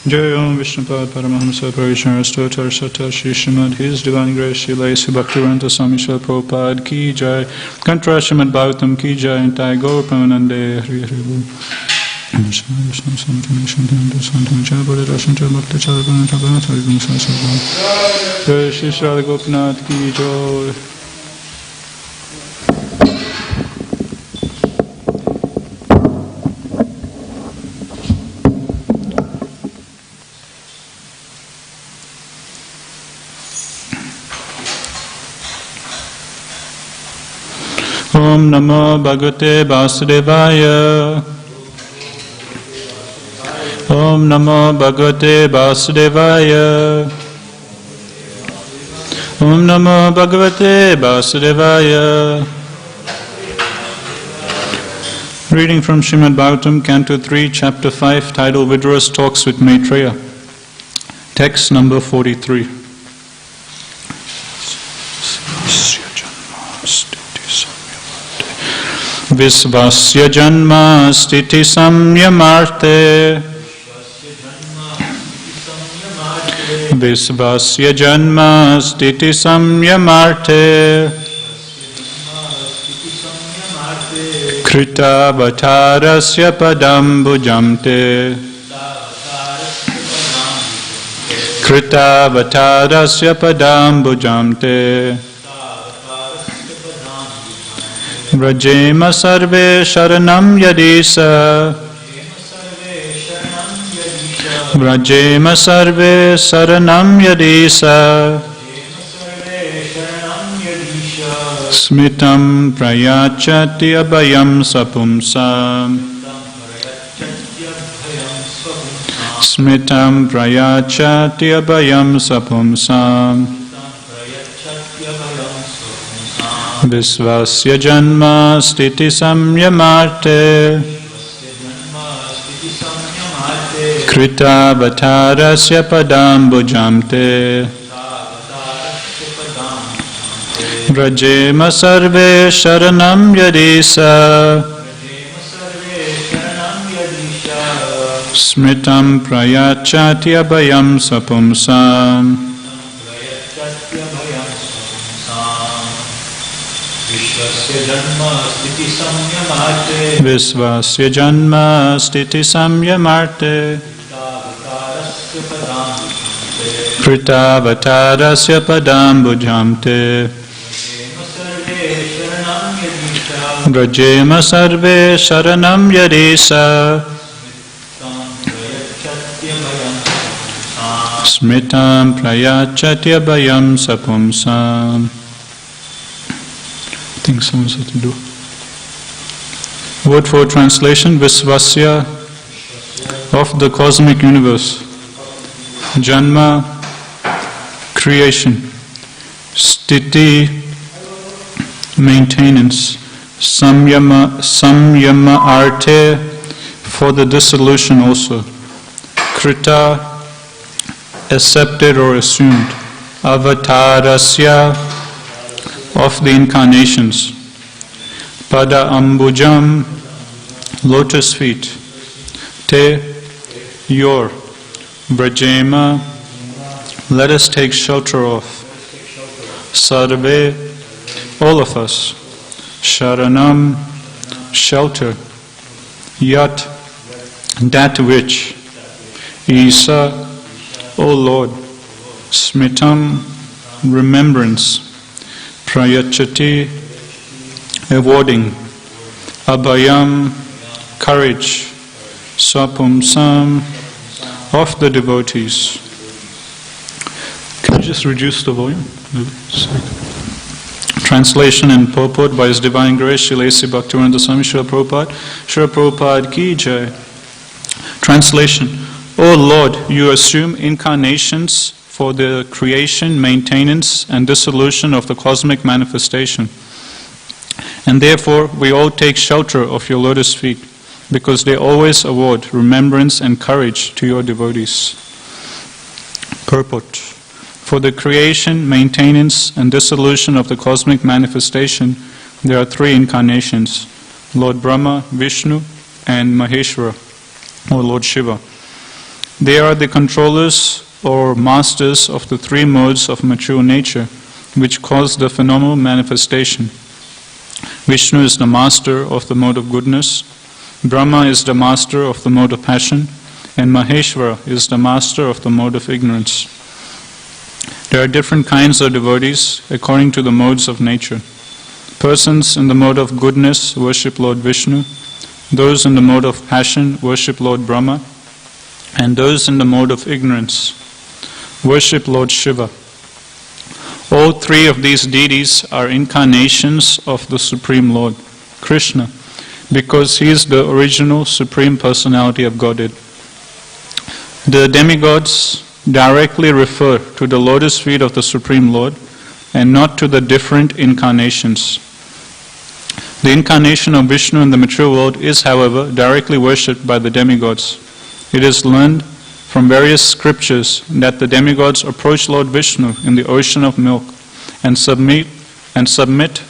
Jai Om Vishnupad Paramahamsa Parishara Stotar Sata Shri Srimad His Divine Grace Shri Laisi Bhaktivedanta Swami Srila Prabhupada Ki Jai Kantra Srimad Bhagavatam Ki Jai Entai Gaur Pramanande Hari Hari Bol Jai Shri Srila Gopinath Ki Jai. Om Namo Bhagavate Vasudevaya. Om Namo Bhagavate Vasudevaya. Om Namo Bhagavate Vasudevaya. Reading from Srimad Bhagavatam, Canto 3, Chapter 5, titled Vidura's Talks with Maitreya. Text number 43. Visvasya janma stiti samyamarte. Visvasya janma stiti samyamarte. Krita vatarasya padam bhujamte. Krita vatarasya padam bhujamte. Vrajema sarve sharanam yadisa. Vrajema sarve saranam yadisa. Smitam prayachati abhayam sapumsam. Smitam prayachati abhayam sapumsam. Visvasya janma stiti samyamarte. Krita vatarasya padam bhujamte. Vrajema sarve sharanam yadisa. Smitam prayachati abhayam sapumsam. Visvasya janma stiti samyamarte. Krita vatarasya padam bhujamte. Vrajema sarve sharanam yadisa. Smitam prayachati abhayam sapumsam. I think someone has to do. Word for translation: Visvasya, of the cosmic universe. Janma, creation. Stiti, maintenance. Samyama arte, for the dissolution also. Krita, accepted or assumed. Avatarasya, of the incarnations. Pada ambujam, lotus feet. Te, your. Brajema, let us take shelter of. Sarve, all of us. Sharanam, shelter. Yat, that which. Isa, O Lord. Smitam, remembrance. Prayachati, awarding. Abhayam, courage. Sapumsam, of the devotees. Can you just reduce the volume? Translation and purport by His Divine Grace Shri Laisi Bhaktivedanta Swami Srila Prabhupada. Srila Prabhupada Ki Jai. Translation: O Lord, you assume incarnations for the creation, maintenance, and dissolution of the cosmic manifestation. And therefore, we all take shelter of your lotus feet, because they always award remembrance and courage to your devotees. Purport: for the creation, maintenance, and dissolution of the cosmic manifestation, there are three incarnations: Lord Brahma, Vishnu, and Maheshwara, or Lord Shiva. They are the controllers or masters of the three modes of mature nature, which cause the phenomenal manifestation. Vishnu is the master of the mode of goodness, Brahma is the master of the mode of passion, and Maheshwara is the master of the mode of ignorance. There are different kinds of devotees according to the modes of nature. Persons in the mode of goodness worship Lord Vishnu, those in the mode of passion worship Lord Brahma, and those in the mode of ignorance worship Lord Shiva. All three of these deities are incarnations of the Supreme Lord, Krishna, because he is the original Supreme Personality of Godhead. The demigods directly refer to the lotus feet of the Supreme Lord and not to the different incarnations. The incarnation of Vishnu in the mature world is, however, directly worshipped by the demigods. It is learned from various scriptures that the demigods approach Lord Vishnu in the ocean of milk and submit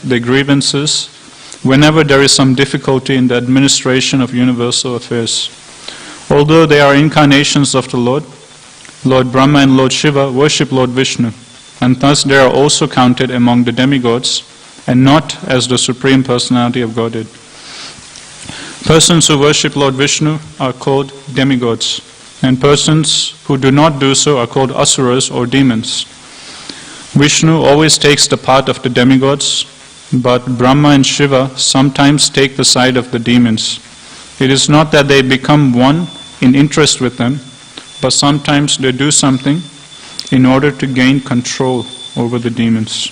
their grievances whenever there is some difficulty in the administration of universal affairs. Although they are incarnations of the Lord, Lord Brahma and Lord Shiva worship Lord Vishnu, and thus they are also counted among the demigods and not as the Supreme Personality of Godhead. Persons who worship Lord Vishnu are called demigods, and persons who do not do so are called asuras or demons. Vishnu always takes the part of the demigods, but Brahma and Shiva sometimes take the side of the demons. It is not that they become one in interest with them, but sometimes they do something in order to gain control over the demons.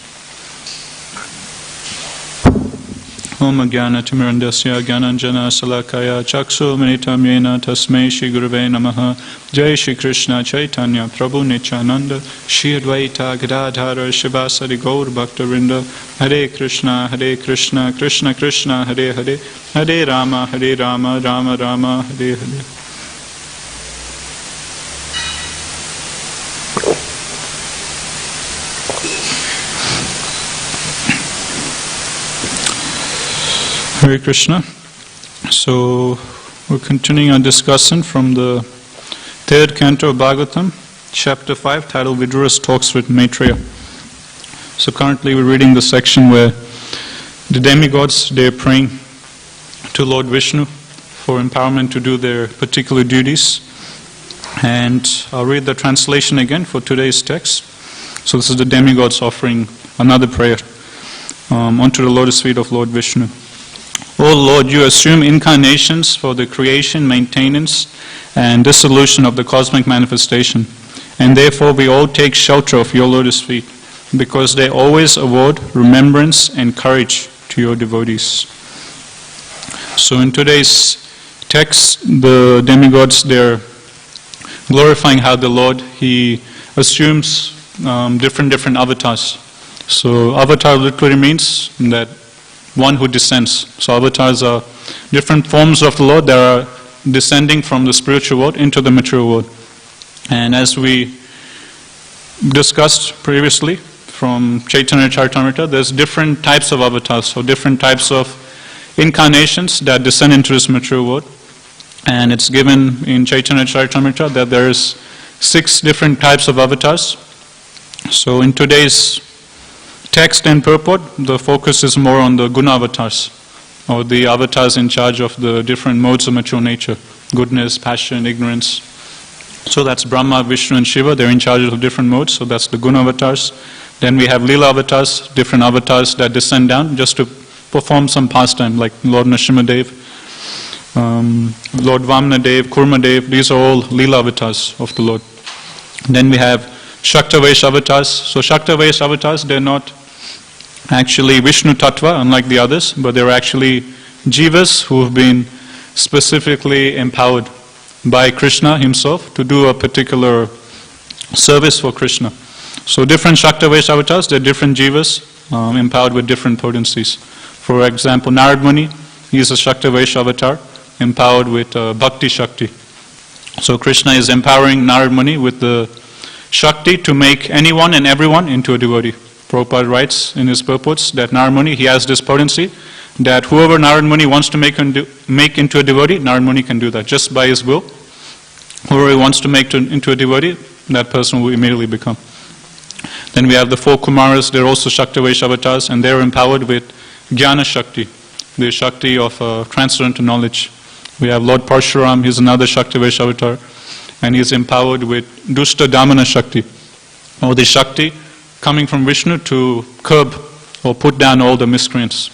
Om Jnana Timirandasya Jnananjana Salakaya Chaksu Militam Yena Tasmai Shri Gurave Namaha. Jai Shri Krishna Chaitanya Prabhu Nityananda Shri Advaita Gadadhara Shivasari Gaur Bhaktavinda. Hare Krishna Krishna Krishna Hare Hare, Hare Rama Rama Rama Hare Hare. Hare Krishna. So we're continuing our discussion from the third canto of Bhagavatam, chapter 5, titled Vidura's Talks with Maitreya. So currently we're reading the section where the demigods, they're praying to Lord Vishnu for empowerment to do their particular duties. And I'll read the translation again for today's text. So this is the demigods offering another prayer onto the lotus feet of Lord Vishnu. O Lord, you assume incarnations for the creation, maintenance, and dissolution of the cosmic manifestation, and therefore we all take shelter of your lotus feet, because they always award remembrance and courage to your devotees. So in today's text, the demigods, they're glorifying how the Lord, he assumes different avatars. So avatar literally means that one who descends. So avatars are different forms of the Lord that are descending from the spiritual world into the material world. And as we discussed previously from Chaitanya Charitamrita, there's different types of avatars, so different types of incarnations that descend into this material world. And it's given in Chaitanya Charitamrita that there is 6 different types of avatars. So in today's text and purport, the focus is more on the guna avatars, or the avatars in charge of the different modes of mature nature, goodness, passion, ignorance. So that's Brahma, Vishnu and Shiva, they're in charge of different modes, so that's the guna avatars. Then we have lila avatars, different avatars that descend down just to perform some pastime, like Lord Nrsimhadev, Lord Vamnadev, Kurmadev, these are all lila avatars of the Lord. Then we have Shaktavash avatars. So Shaktavash avatars, they're not actually Vishnu Tattva, unlike the others, but they're actually jivas who have been specifically empowered by Krishna himself to do a particular service for Krishna. So different Shaktavash avatars, they're different jivas empowered with different potencies. For example, Narad Muni, he is a Shaktavash avatar empowered with Bhakti Shakti. So Krishna is empowering Narad Muni with the Shakti to make anyone and everyone into a devotee. Prabhupada writes in his purports that Narad Muni, he has this potency that whoever Narad Muni wants to make into a devotee, Narad Muni can do that just by his will. whoever he wants to make into a devotee, that person will immediately become. Then we have the 4 Kumaras, they're also Shaktivesh avatars, and they're empowered with Jnana Shakti, the Shakti of transcendental knowledge. We have Lord Parshuram, he's another Shaktivesh avatar, and he's empowered with Dushta Damana Shakti, or the Shakti coming from Vishnu to curb or put down all the miscreants.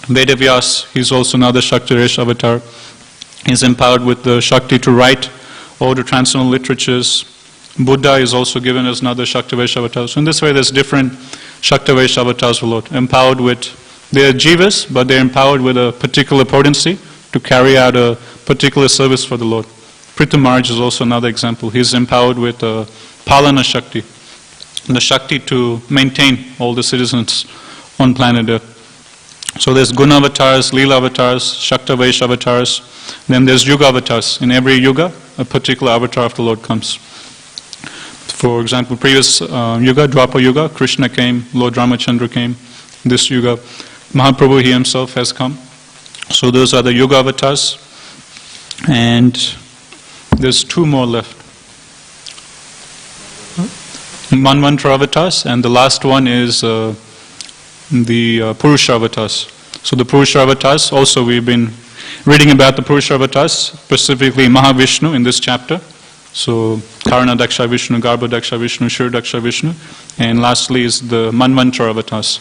Vedavyas, he's also another Shaktivesh avatar. He's empowered with the Shakti to write all the transcendental literatures. Buddha is also given as another Shaktivesh avatar. So in this way there's different Shaktivesh avatars for Lord, empowered with, they're jivas, but they're empowered with a particular potency to carry out a particular service for the Lord. Prithu Maharaj is also another example. He's empowered with Palana Shakti, the Shakti to maintain all the citizens on planet Earth. So there's Guna avatars, Leela avatars, Shaktivesh avatars, then there's Yuga avatars. In every Yuga, a particular avatar of the Lord comes. For example, previous Yuga, Dwapara Yuga, Krishna came, Lord Ramachandra came. This Yuga, Mahaprabhu, he himself has come. So those are the Yuga avatars. And there's 2 more left. Manvantara avatars, and the last one is the Purusha avatars. So the Purusha avatars, also we've been reading about the Purusha avatars, specifically Mahavishnu in this chapter. So Karana Daksha Vishnu, Garbha Daksha Vishnu, Shir Daksha Vishnu, and lastly is the Manvantara avatars.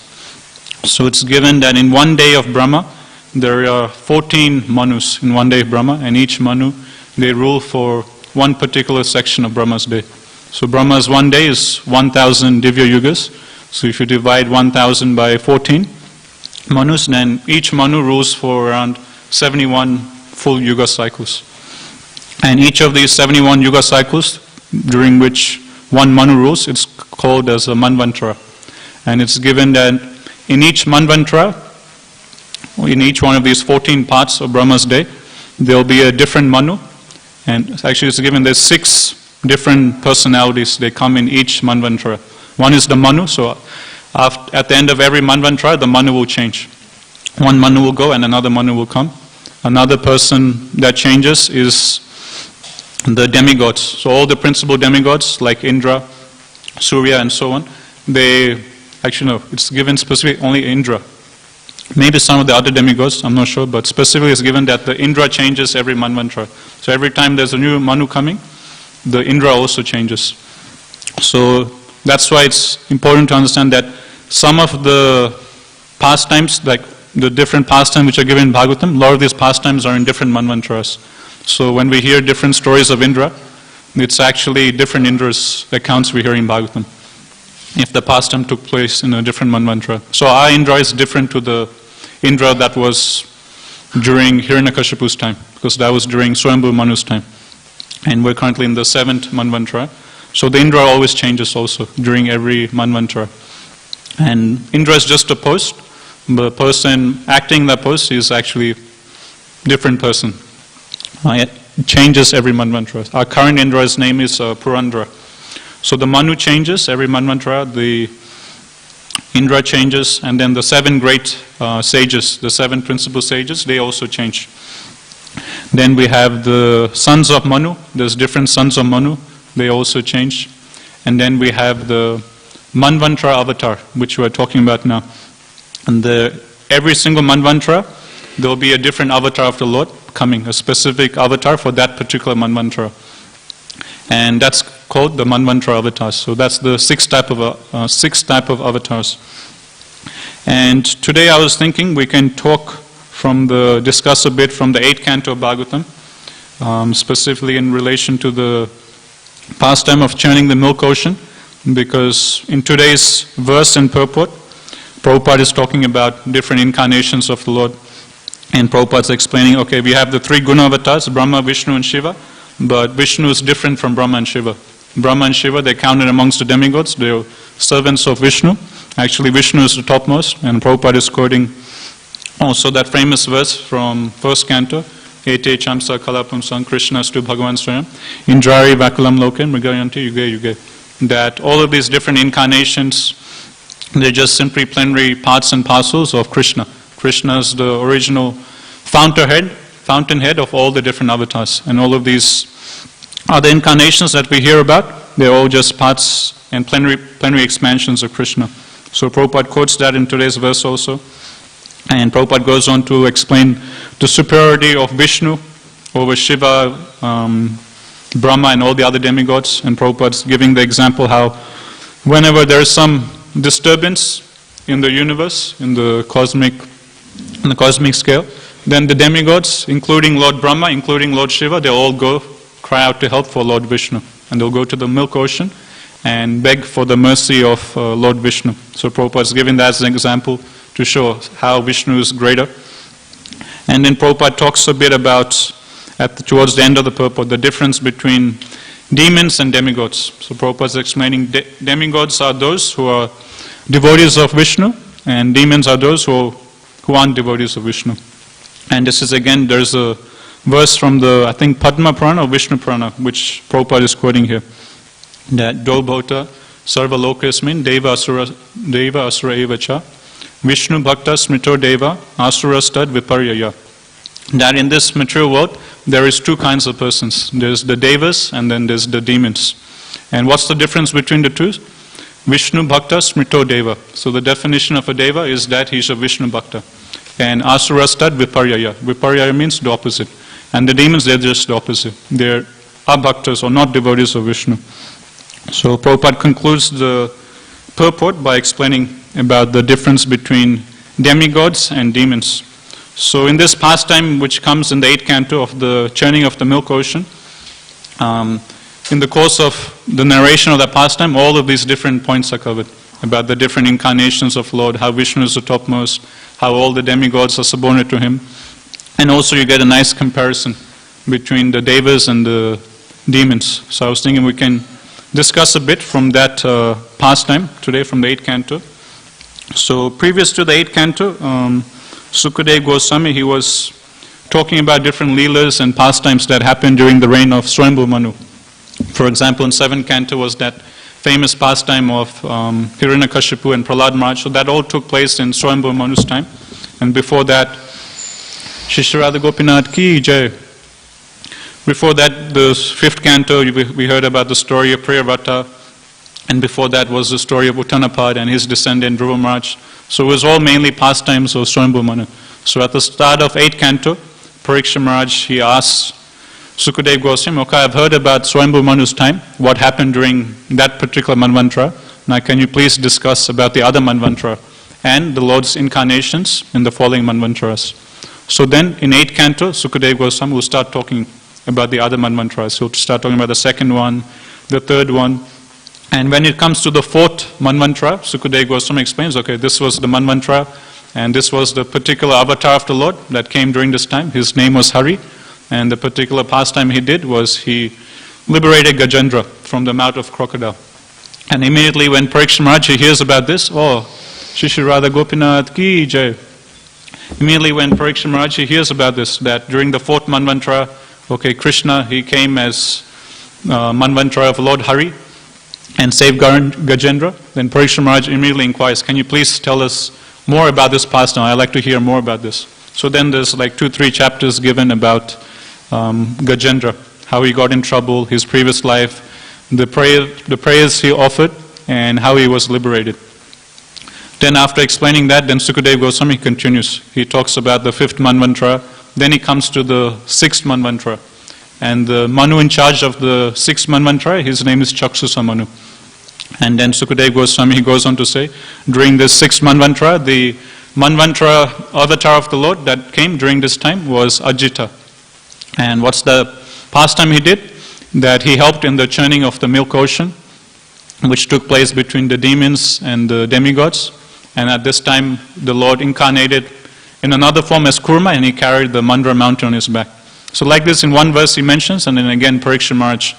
So it's given that in one day of Brahma, there are 14 Manus in one day of Brahma, and each Manu, they rule for one particular section of Brahma's day. So Brahma's one day is 1,000 Divya Yugas. So if you divide 1,000 by 14 Manus, then each Manu rules for around 71 full Yuga cycles. And each of these 71 Yuga cycles, during which one Manu rules, it's called as a Manvantara. And it's given that in each Manvantara, in each one of these 14 parts of Brahma's day, there will be a different Manu. And actually it's given there's 6 different personalities. They come in each Manvantara. One is the Manu, so at the end of every Manvantara, the Manu will change. One Manu will go and another Manu will come. Another person that changes is the demigods. So all the principal demigods like Indra, Surya and so on, they, actually no, it's given specifically only Indra. Maybe some of the other demigods, I'm not sure, but specifically it's given that the Indra changes every Manvantara. So every time there's a new Manu coming, the Indra also changes. So that's why it's important to understand that some of the pastimes, like the different pastimes which are given in Bhagavatam, a lot of these pastimes are in different Manvantaras. So when we hear different stories of Indra, it's actually different Indra's accounts we hear in Bhagavatam, if the pastime took place in a different Manvantara. So our Indra is different to the Indra that was during Hiranyakashipu's time, because that was during Swayambhu Manu's time. And we're currently in the 7th Manvantara. So the Indra always changes also during every Manvantara. And Indra is just a post. The person acting that post is actually a different person. It changes every Manvantara. Our current Indra's name is Purandra. So the Manu changes every Manvantara, the Indra changes, and then the 7 great sages, the 7 principal sages, they also change. Then we have the sons of Manu, there's different sons of Manu, they also change. And then we have the Manvantara avatar, which we're talking about now. And every single Manvantara, there will be a different avatar of the Lord coming, a specific avatar for that particular Manvantara. And that's called the Manvantara avatars. So that's the 6th type of avatars. And today I was thinking we can discuss a bit from the 8th canto of Bhagavatam, specifically in relation to the pastime of churning the milk ocean, because in today's verse and purport, Prabhupada is talking about different incarnations of the Lord. And Prabhupada is explaining, okay, we have the 3 guna avatars, Brahma, Vishnu and Shiva, but Vishnu is different from Brahma and Shiva. Brahma and Shiva, they're counted amongst the demigods, they're servants of Vishnu. Actually, Vishnu is the topmost, and Prabhupada is quoting also that famous verse from 1st canto, Ete Chamsa Kalapumsam Krishnastu Bhagavan Swayam, Indrari Vakulam Loke Mrigayanti Yuge Yuge. That all of these different incarnations, they're just simply plenary parts and parcels of Krishna. Krishna is the original fountainhead of all the different avatars. And all of these other incarnations that we hear about, they're all just parts and plenary expansions of Krishna. So Prabhupada quotes that in today's verse also. And Prabhupada goes on to explain the superiority of Vishnu over Shiva, Brahma and all the other demigods. And Prabhupada's giving the example how whenever there is some disturbance in the universe, in the cosmic scale, then the demigods, including Lord Brahma, including Lord Shiva, they all go cry out to help for Lord Vishnu. And they'll go to the milk ocean and beg for the mercy of Lord Vishnu. So Prabhupada is giving that as an example to show how Vishnu is greater. And then Prabhupada talks a bit about, towards the end of the purport, the difference between demons and demigods. So Prabhupada is explaining demigods are those who are devotees of Vishnu, and demons are those who aren't devotees of Vishnu. And this is again, there's a verse from the, I think, Padma Purana or Vishnu Purana, which Prabhupada is quoting here. That Dobhota Sarva Lokasmin Deva Asura Evacha Vishnu Bhakta Smrito Deva Asura Stad Viparyaya. That in this material world there is two kinds of persons. There's the Devas and then there's the demons. And what's the difference between the two? Vishnu Bhakta Smrito Deva. So the definition of a Deva is that he's a Vishnu Bhakta. And Asura Stad Viparyaya. Viparyaya means the opposite. And the demons, they're just the opposite. They're abhaktas or not devotees of Vishnu. So Prabhupada concludes the purport by explaining about the difference between demigods and demons. So in this pastime, which comes in the 8th canto of the churning of the milk ocean, in the course of the narration of that pastime, all of these different points are covered about the different incarnations of Lord, how Vishnu is the topmost, how all the demigods are subordinate to him. And also you get a nice comparison between the devas and the demons. So I was thinking we can discuss a bit from that pastime today from the 8th canto. So previous to the 8th canto, Sukadeva Goswami, he was talking about different leelas and pastimes that happened during the reign of Swayambhu Manu. For example, in 7th canto was that famous pastime of Hiranyakashipu and Prahlad Maharaj. So that all took place in Swayambhu Manu's time. And before that, Shri Radha Gopinath Ki Jai. Before that, the 5th canto, we heard about the story of Priyavrata, and before that was the story of Uttanapad and his descendant Dhruva Maharaj. So it was all mainly pastimes of Swayambhu Manu. So at the start of 8th canto, Pariksha Maharaj, he asked Sukadeva Goswami, okay, I've heard about Swayambhu Manu's time, what happened during that particular Manvantara. Now can you please discuss about the other Manvantara and the Lord's incarnations in the following Manvantaras. So then in 8th canto, Sukadeva Goswami will start talking about the other Manvantaras. He'll start talking about the second one, the third one. And when it comes to the 4th Manvantara, Sukadeva Goswami explains, okay, this was the Manvantara, and this was the particular avatar of the Lord that came during this time. His name was Hari, and the particular pastime he did was he liberated Gajendra from the mouth of crocodile. And immediately when Pariksha Maharaj hears about this, oh, Shri Radha Gopinath Ki Jai. Immediately when Pariksha Maharaj hears about this, that during the 4th Manvantara, okay, Krishna, he came as Manvantara of Lord Hari and saved Gajendra. Then Pariksha Maharaj immediately inquires, can you please tell us more about this pastime? I'd like to hear more about this. So then there's like 2-3 chapters given about Gajendra, how he got in trouble, his previous life, the prayers he offered, and how he was liberated. Then after explaining that, then Sukadeva Goswami continues. He talks about the 5th Manvantara. Then he comes to the 6th Manvantara. And the Manu in charge of the 6th Manvantara, his name is Chaksusa Manu. And then Sukadeva Goswami, he goes on to say, during this 6th Manvantara, the Manvantara avatar of the Lord that came during this time was Ajita. And what's the pastime he did? That he helped in the churning of the milk ocean, which took place between the demons and the demigods. And at this time, the Lord incarnated in another form as Kurma, and he carried the Mandara mountain on his back. So like this, in one verse he mentions, and then again Pariksha Maharaj,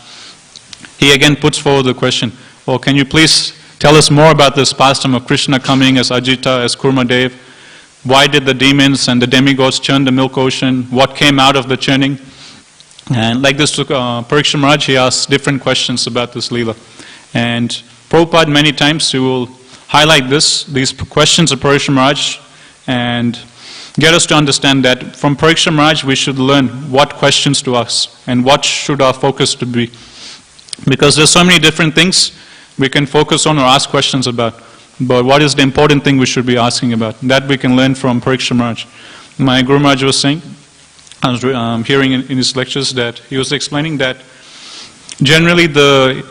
he again puts forward the question, oh, can you please tell us more about this pastime of Krishna coming as Ajita, as Kurma Dev? Why did the demons and the demigods churn the milk ocean? What came out of the churning? And like this, Pariksha Maharaj, he asks different questions about this Leela. And Prabhupada many times he will highlight these questions of Pariksha Maharaj, and get us to understand that from Pariksha Maharaj we should learn what questions to ask and what should our focus to be. Because there's so many different things we can focus on or ask questions about. But what is the important thing we should be asking about? That we can learn from Pariksha Maharaj. My Guru Maharaj was saying, I was hearing in his lectures that he was explaining that generally the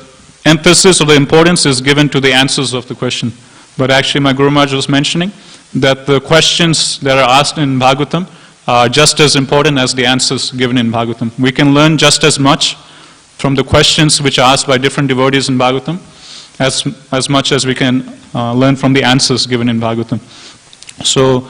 emphasis or the importance is given to the answers of the question. But actually my Guru Maharaj was mentioning that the questions that are asked in Bhagavatam are just as important as the answers given in Bhagavatam. We can learn just as much from the questions which are asked by different devotees in Bhagavatam as much as we can learn from the answers given in Bhagavatam. So,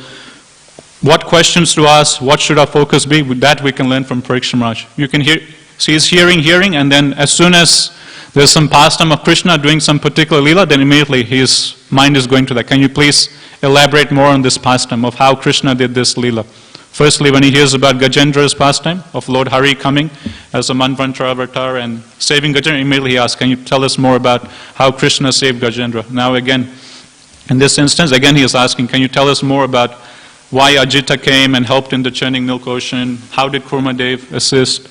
what questions to ask, what should our focus be, that we can learn from Pariksha Maharaj. You can hear, so he's hearing, and then as soon as there's some pastime of Krishna doing some particular lila, then immediately his mind is going to that. Can you please elaborate more on this pastime of how Krishna did this lila? Firstly, when he hears about Gajendra's pastime, of Lord Hari coming as a Manvantara avatar and saving Gajendra, immediately he asks, can you tell us more about how Krishna saved Gajendra? Now again, in this instance, again he is asking, can you tell us more about why Ajita came and helped in the churning milk ocean? How did Kurmadev assist?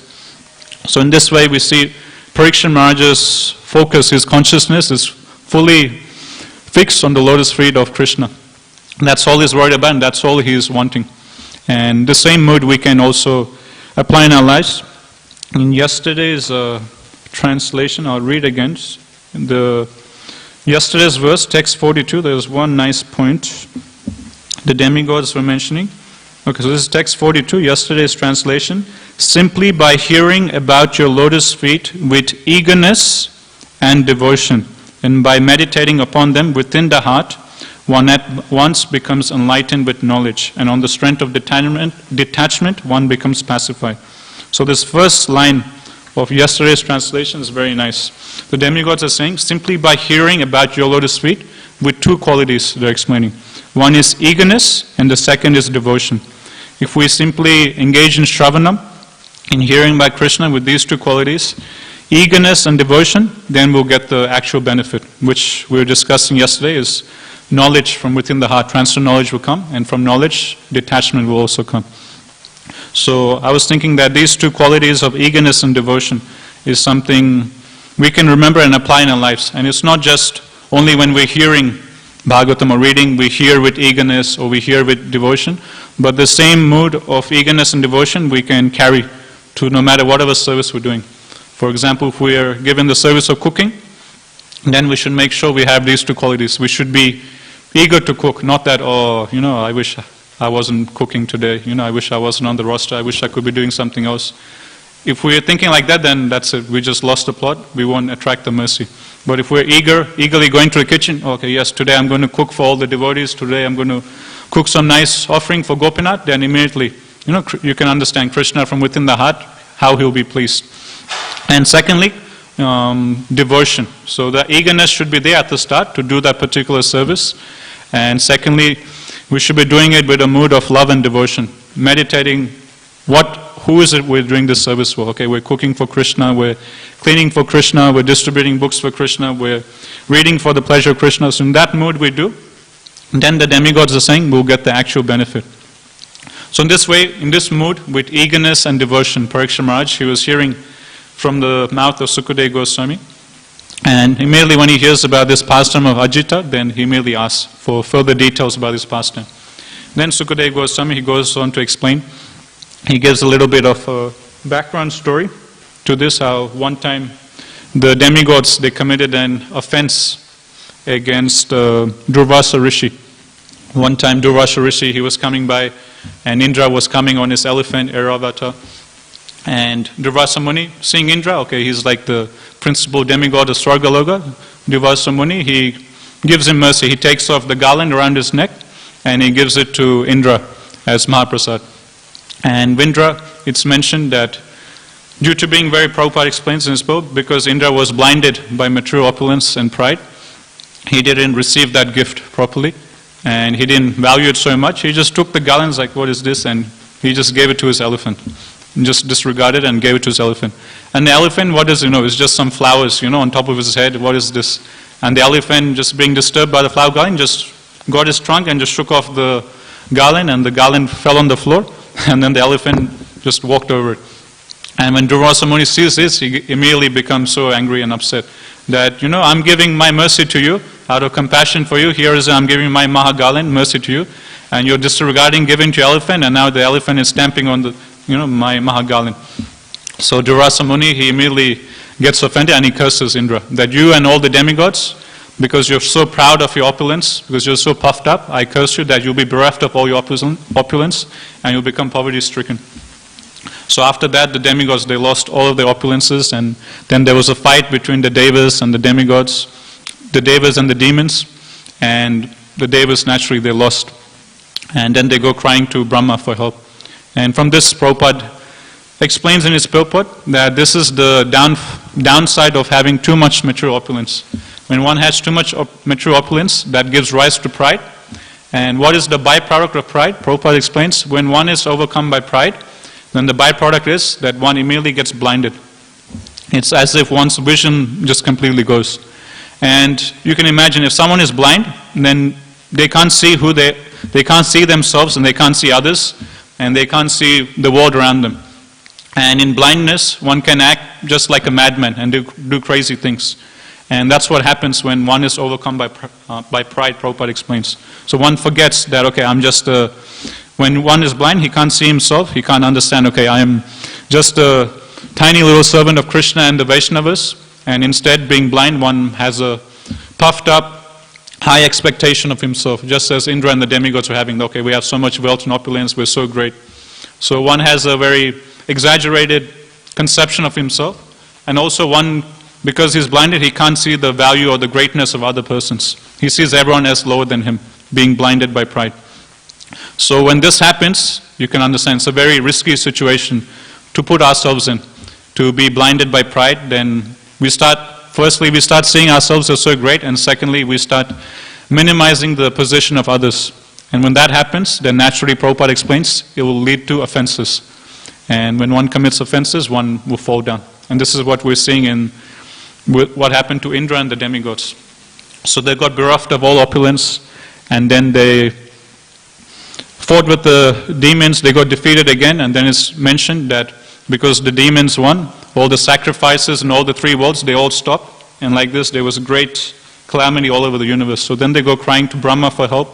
So in this way we see Pariksha Maharaj's focus, his consciousness is fully fixed on the lotus feet of Krishna. That's all he's worried about and that's all he is wanting. And the same mood we can also apply in our lives. In yesterday's translation, I'll read again. Yesterday's verse, text 42, there's one nice point the demigods were mentioning. Okay, so this is text 42, yesterday's translation. Simply by hearing about your lotus feet with eagerness and devotion, and by meditating upon them within the heart, one at once becomes enlightened with knowledge, and on the strength of detachment, one becomes pacified. So this first line of yesterday's translation is very nice. The demigods are saying, simply by hearing about your lotus feet, with two qualities they're explaining. One is eagerness, and the second is devotion. If we simply engage in Shravanam, in hearing by Krishna with these two qualities, eagerness and devotion, then we'll get the actual benefit, which we were discussing yesterday is knowledge from within the heart. Transcendental knowledge will come, and from knowledge, detachment will also come. So I was thinking that these two qualities of eagerness and devotion is something we can remember and apply in our lives. And it's not just only when we're hearing Bhagavatam or reading, we hear with eagerness or we hear with devotion, but the same mood of eagerness and devotion we can carry to no matter whatever service we're doing. For example, if we are given the service of cooking, then we should make sure we have these two qualities. We should be eager to cook, not that, oh, I wish I wasn't cooking today, I wish I wasn't on the roster, I wish I could be doing something else. If we're thinking like that, then that's it, we just lost the plot, we won't attract the mercy. But if we're eagerly going to the kitchen, okay, yes, today I'm going to cook for all the devotees, today I'm going to cook some nice offering for Gopinath, then immediately, you can understand Krishna from within the heart, how he'll be pleased. And secondly, devotion. So the eagerness should be there at the start to do that particular service. And secondly, we should be doing it with a mood of love and devotion, meditating who is it we're doing this service for? Okay, we're cooking for Krishna, we're cleaning for Krishna, we're distributing books for Krishna, we're reading for the pleasure of Krishna. So in that mood we do, then the demigods are saying we'll get the actual benefit. So in this way, in this mood, with eagerness and devotion, Pariksha Maharaj, he was hearing from the mouth of Sukadeva Goswami. And immediately when he hears about this pastime of Ajita, then he immediately asks for further details about this pastime. Then Sukadeva Goswami, he goes on to explain. He gives a little bit of a background story to this, how one time the demigods, they committed an offense against Durvasa Rishi. One time Durvasa Rishi, he was coming by and Indra was coming on his elephant, Airavata. And Durvasa Muni, seeing Indra, okay, he's like the principal demigod of Swargaloka. Durvasa Muni, he gives him mercy. He takes off the garland around his neck and he gives it to Indra as Mahaprasad. And Indra, it's mentioned that due to being very, Prabhupada explains in his book, because Indra was blinded by material opulence and pride, he didn't receive that gift properly and he didn't value it so much. He just took the garlands like, what is this? And he just gave it to his elephant. Just disregarded and gave it to his elephant. And the elephant, what is, it's just some flowers, on top of his head. What is this? And the elephant, just being disturbed by the flower garland, just got his trunk and just shook off the garland, and the garland fell on the floor, and then the elephant just walked over it. And when Durvasa Muni sees this, he immediately becomes so angry and upset that, I'm giving my mercy to you out of compassion for you. Here is I'm giving my Maha garland, mercy to you, and you're disregarding giving to elephant, and now the elephant is stamping on the, my Maha garland. So Durvasa Muni, he immediately gets offended and he curses Indra that you and all the demigods, because you're so proud of your opulence, because you're so puffed up, I curse you that you'll be bereft of all your opulence and you'll become poverty-stricken. So after that, the demigods, they lost all of their opulences, and then there was a fight between the devas and the demigods, the devas and the demons, and the devas, naturally, they lost. And then they go crying to Brahma for help. And from this, Prabhupada explains in his purport that this is the downside of having too much material opulence. When one has too much material opulence, that gives rise to pride. And what is the byproduct of pride? Prabhupada explains, when one is overcome by pride, then the byproduct is that one immediately gets blinded. It's as if one's vision just completely goes. And you can imagine if someone is blind, then they can't see they can't see themselves, and they can't see others, and they can't see the world around them. And in blindness, one can act just like a madman and do crazy things. And that's what happens when one is overcome by pride, Prabhupada explains. So one forgets that, okay, I'm just when one is blind, he can't see himself, he can't understand, okay, I am just a tiny little servant of Krishna and the Vaishnavas, and instead, being blind, one has a puffed up, high expectation of himself, just as Indra and the demigods were having, okay, we have so much wealth and opulence, we're so great. So one has a very exaggerated conception of himself, and also one, because he's blinded, he can't see the value or the greatness of other persons. He sees everyone as lower than him, being blinded by pride. So when this happens, you can understand it's a very risky situation to put ourselves in, to be blinded by pride. Then firstly we start seeing ourselves as so great, and secondly we start minimizing the position of others. And when that happens, then naturally, Prabhupada explains, it will lead to offenses. And when one commits offenses, one will fall down. And this is what we're seeing in what happened to Indra and the demigods. So they got bereft of all opulence, and then they fought with the demons, they got defeated again, and then it's mentioned that because the demons won, all the sacrifices in all the three worlds, they all stopped, and like this there was a great calamity all over the universe. So then they go crying to Brahma for help,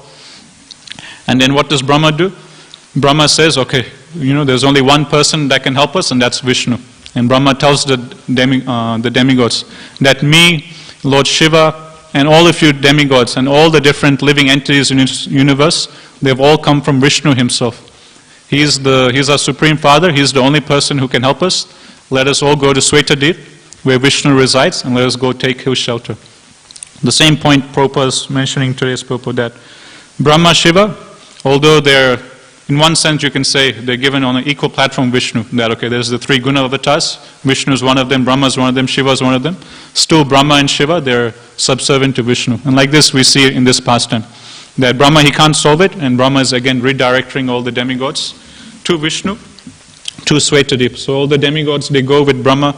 and then what does Brahma do? Brahma says, okay, there's only one person that can help us, and that's Vishnu. And Brahma tells the demigods that me, Lord Shiva, and all of you demigods and all the different living entities in this universe, they've all come from Vishnu himself. He's our Supreme Father, he's the only person who can help us. Let us all go to Swetadeep, where Vishnu resides, and let us go take his shelter. The same point Prabhupada is mentioning today's purport, that Brahma, Shiva, although they're, in one sense you can say, they're given on an equal platform Vishnu, that okay, there's the three guna avatars, Vishnu is one of them, Brahma is one of them, Shiva is one of them. Still Brahma and Shiva, they're subservient to Vishnu. And like this we see in this pastime, that Brahma, he can't solve it, and Brahma is again redirecting all the demigods to Vishnu, to Swetadeep. So all the demigods, they go with Brahma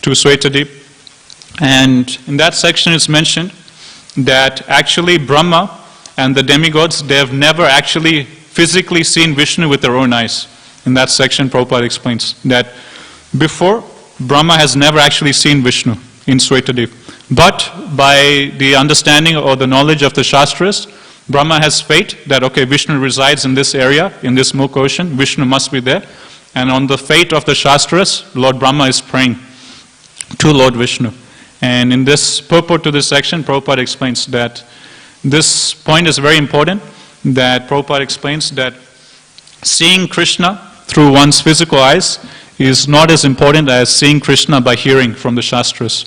to Swetadeep. And in that section it's mentioned that actually Brahma and the demigods, they have never actually physically seen Vishnu with their own eyes. In that section, Prabhupada explains that before, Brahma has never actually seen Vishnu in Swetadeep. But by the understanding or the knowledge of the Shastras, Brahma has faith that, okay, Vishnu resides in this area, in this milk ocean, Vishnu must be there. And on the faith of the Shastras, Lord Brahma is praying to Lord Vishnu. And in this purport to this section, Prabhupada explains that this point is very important, that Prabhupada explains that seeing Krishna through one's physical eyes is not as important as seeing Krishna by hearing from the Shastras.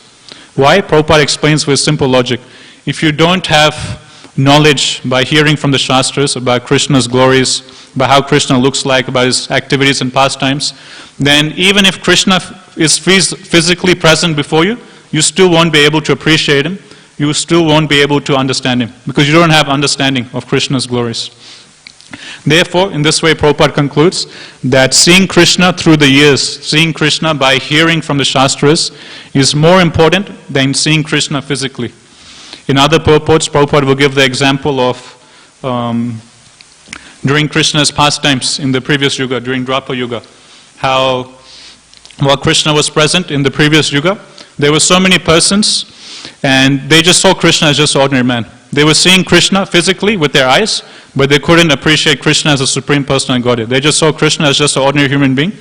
Why? Prabhupada explains with simple logic. If you don't have knowledge by hearing from the Shastras about Krishna's glories, about how Krishna looks like, about his activities and pastimes, then even if Krishna is physically present before you, you still won't be able to appreciate him, you still won't be able to understand him, because you don't have understanding of Krishna's glories. Therefore, in this way, Prabhupada concludes that seeing Krishna through the ears, seeing Krishna by hearing from the Shastras, is more important than seeing Krishna physically. In other purports, Prabhupada will give the example of during Krishna's pastimes in the previous Yuga, during Dwapara Yuga, how while Krishna was present in the previous Yuga, there were so many persons and they just saw Krishna as just an ordinary man. They were seeing Krishna physically with their eyes, but they couldn't appreciate Krishna as a Supreme Personality of Godhead. They just saw Krishna as just an ordinary human being.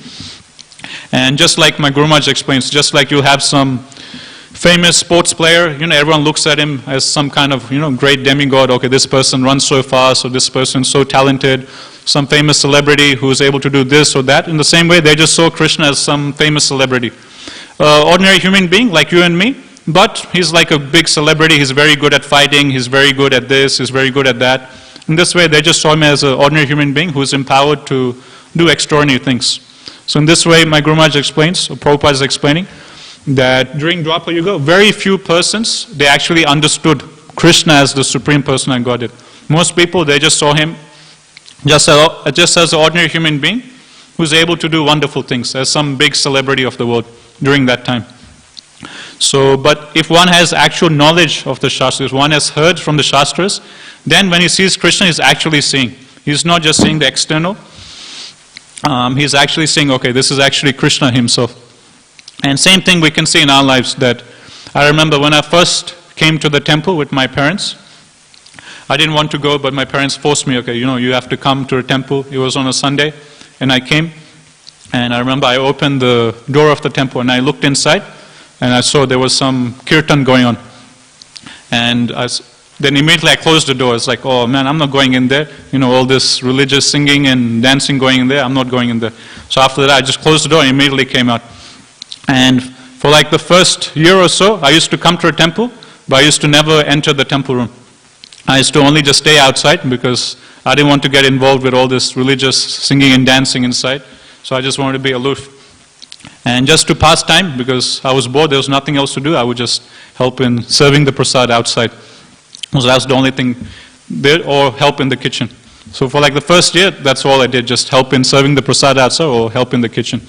And just like my Guru Maharaj explains, just like you have some famous sports player, everyone looks at him as some kind of, great demigod. Okay, this person runs so fast, or this person is so talented. Some famous celebrity who is able to do this or that. In the same way, they just saw Krishna as some famous celebrity. Ordinary human being like you and me, but he's like a big celebrity. He's very good at fighting. He's very good at this. He's very good at that. In this way, they just saw him as an ordinary human being who is empowered to do extraordinary things. So in this way, my Guru Maharaj explains, or Prabhupada is explaining, that during Dwapara Yuga, very few persons, they actually understood Krishna as the Supreme Personality of Godhead. Most people, they just saw him just as an ordinary human being who's able to do wonderful things, as some big celebrity of the world during that time. So, but if one has actual knowledge of the Shastras, one has heard from the Shastras, then when he sees Krishna, he's actually seeing. He's not just seeing the external. He's actually seeing, okay, this is actually Krishna himself. And same thing we can see in our lives, that I remember when I first came to the temple with my parents, I didn't want to go, but my parents forced me, okay, you have to come to a temple. It was on a Sunday, and I came, and I remember I opened the door of the temple, and I looked inside, and I saw there was some kirtan going on. And then immediately I closed the door. It's like, oh man, I'm not going in there. All this religious singing and dancing going in there, I'm not going in there. So after that, I just closed the door and immediately came out. And for like the first year or so, I used to come to a temple, but I used to never enter the temple room. I used to only just stay outside because I didn't want to get involved with all this religious singing and dancing inside. So I just wanted to be aloof. And just to pass time, because I was bored, there was nothing else to do, I would just help in serving the prasad outside. So that's the only thing there, or help in the kitchen. So for like the first year, that's all I did, just help in serving the prasad outside or help in the kitchen.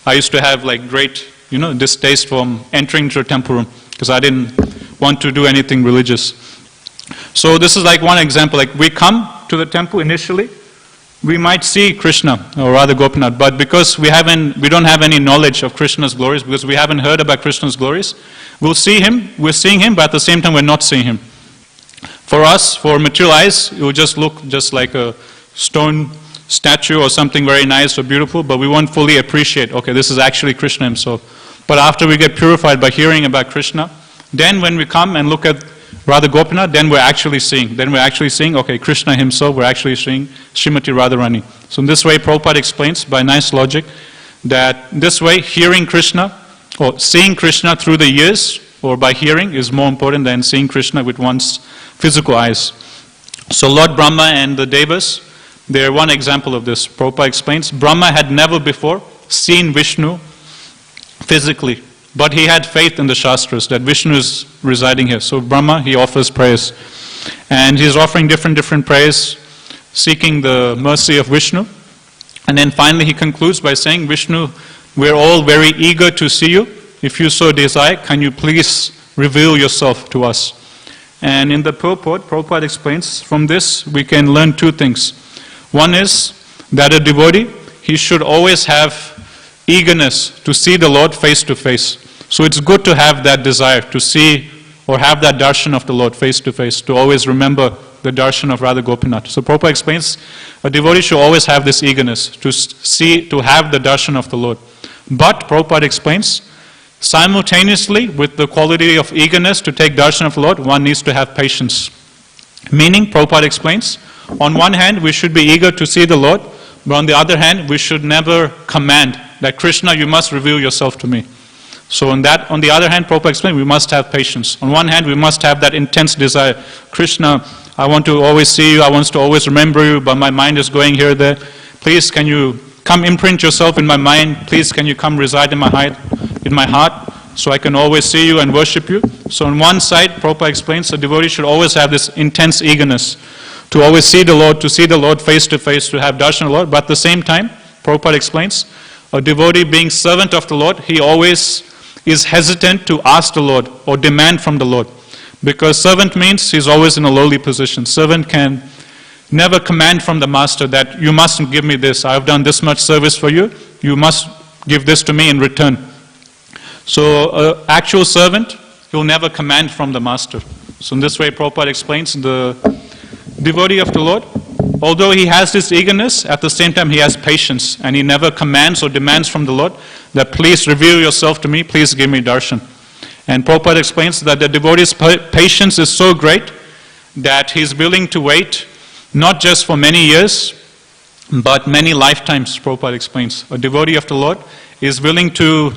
I used to have like great, distaste from entering to a temple room because I didn't want to do anything religious. So this is like one example, like we come to the temple initially, we might see Krishna, or rather Gopinath, but because we don't have any knowledge of Krishna's glories, because we haven't heard about Krishna's glories, we're seeing him, but at the same time we're not seeing him. For us, for material eyes, it will just look just like a stone statue or something very nice or beautiful, but we won't fully appreciate, okay, this is actually Krishna himself. But after we get purified by hearing about Krishna, then when we come and look at Radha Gopinath, then we're actually seeing, okay, Krishna himself, we're actually seeing Srimati Radharani. So in this way, Prabhupada explains by nice logic that this way, hearing Krishna, or seeing Krishna through the ears, or by hearing, is more important than seeing Krishna with one's physical eyes. So Lord Brahma and the Devas, they're one example of this. Prabhupada explains, Brahma had never before seen Vishnu physically, but he had faith in the Shastras that Vishnu is residing here. So Brahma, he offers prayers. And he's offering different prayers, seeking the mercy of Vishnu. And then finally he concludes by saying, Vishnu, we're all very eager to see you. If you so desire, can you please reveal yourself to us? And in the purport, Prabhupada explains, from this we can learn two things. One is that a devotee, he should always have eagerness to see the Lord face to face. So it's good to have that desire to see or have that darshan of the Lord face to face, to always remember the darshan of Radha Gopinath. So Prabhupada explains, a devotee should always have this eagerness to have the darshan of the Lord. But Prabhupada explains, simultaneously with the quality of eagerness to take darshan of the Lord, one needs to have patience. Meaning, Prabhupada explains, on one hand we should be eager to see the Lord, but on the other hand we should never command that Krishna, you must reveal yourself to me. So on the other hand, Prabhupada explained, we must have patience. On one hand, we must have that intense desire. Krishna, I want to always see you, I want to always remember you, but my mind is going here, there. Please, can you come imprint yourself in my mind? Please, can you come reside in my heart, so I can always see you and worship you? So on one side, Prabhupada explains, the devotee should always have this intense eagerness to always see the Lord face to face, to have darshan of the Lord. But at the same time, Prabhupada explains, a devotee being servant of the Lord, he always is hesitant to ask the Lord or demand from the Lord. Because servant means he's always in a lowly position. Servant can never command from the master that you must give me this. I have done this much service for you. You must give this to me in return. So an actual servant will never command from the master. So in this way, Prabhupada explains the devotee of the Lord, although he has this eagerness, at the same time he has patience, and he never commands or demands from the Lord that please reveal yourself to me, please give me darshan. And Prabhupada explains that the devotee's patience is so great that he is willing to wait not just for many years, but many lifetimes, Prabhupada explains. A devotee of the Lord is willing to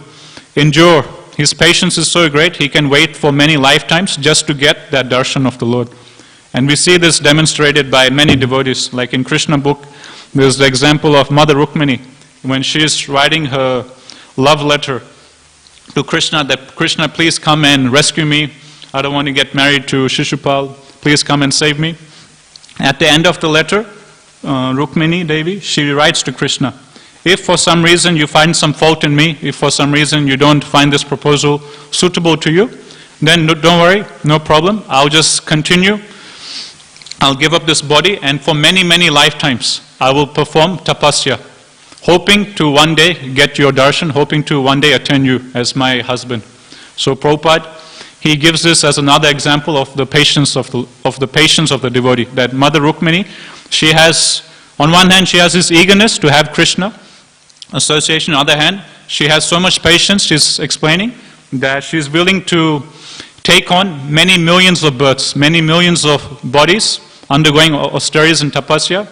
endure. His patience is so great, he can wait for many lifetimes just to get that darshan of the Lord. And we see this demonstrated by many devotees. Like in Krishna book, there's the example of Mother Rukmini, when she is writing her love letter to Krishna, that Krishna, please come and rescue me. I don't want to get married to Shishupal. Please come and save me. At the end of the letter, Rukmini Devi, she writes to Krishna, if for some reason you find some fault in me, if for some reason you don't find this proposal suitable to you, then don't worry, no problem. I'll just continue. I'll give up this body, and for many, many lifetimes, I will perform tapasya, hoping to one day get your darshan, hoping to one day attain you as my husband. So Prabhupada, he gives this as another example of the patience of the devotee. That Mother Rukmini, she has, on one hand, she has this eagerness to have Krishna association. On the other hand, she has so much patience, she's explaining, that she's willing to take on many millions of births, many millions of bodies, undergoing austerities and tapasya,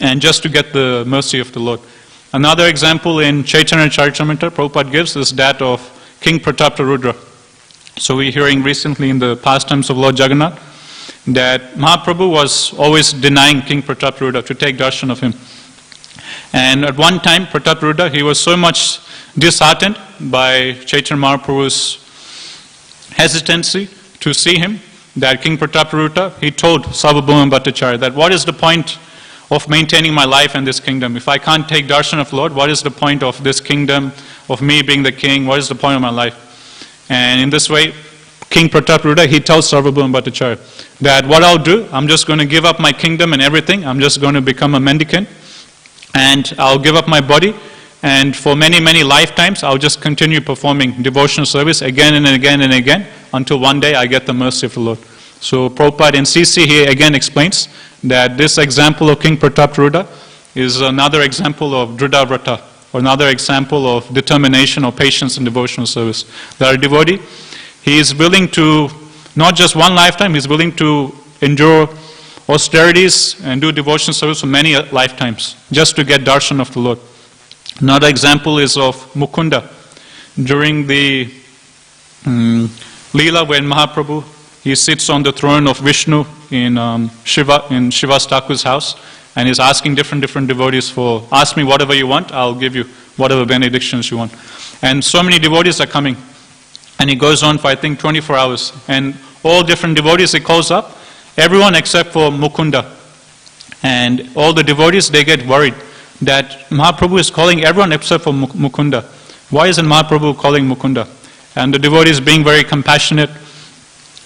and just to get the mercy of the Lord. Another example in Chaitanya Charitamrita, Prabhupada gives is that of King Prataparudra. So we're hearing recently in the pastimes of Lord Jagannath that Mahaprabhu was always denying King Prataparudra to take darshan of him. And at one time, Prataparudra, he was so much disheartened by Chaitanya Mahaprabhu's hesitancy to see him, that King Prataparudra, he told Sarvabhauma Bhattacharya that what is the point of maintaining my life in this kingdom? If I can't take darshan of Lord, what is the point of this kingdom, of me being the king? What is the point of my life? And in this way, King Prataparudra, he tells Sarvabhauma Bhattacharya that what I'll do, I'm just going to give up my kingdom and everything. I'm just going to become a mendicant, and I'll give up my body, and for many, many lifetimes, I'll just continue performing devotional service again and again and again until one day I get the mercy of the Lord. So Prabhupada in CC here again explains that this example of King Prataparudra is another example of Drida-vrata, or another example of determination or patience in devotional service. That a devotee, he is willing to, not just one lifetime, he is willing to endure austerities and do devotional service for many lifetimes, just to get darshan of the Lord. Another example is of Mukunda. During the Leela, when Mahaprabhu, he sits on the throne of Vishnu in Shiva's Thakur's house, and he's asking different devotees for, ask me whatever you want, I'll give you whatever benedictions you want. And so many devotees are coming. And he goes on for, I think, 24 hours. And all different devotees he calls up, everyone except for Mukunda. And all the devotees, they get worried that Mahaprabhu is calling everyone except for Mukunda. Why isn't Mahaprabhu calling Mukunda? And the devotees, being very compassionate,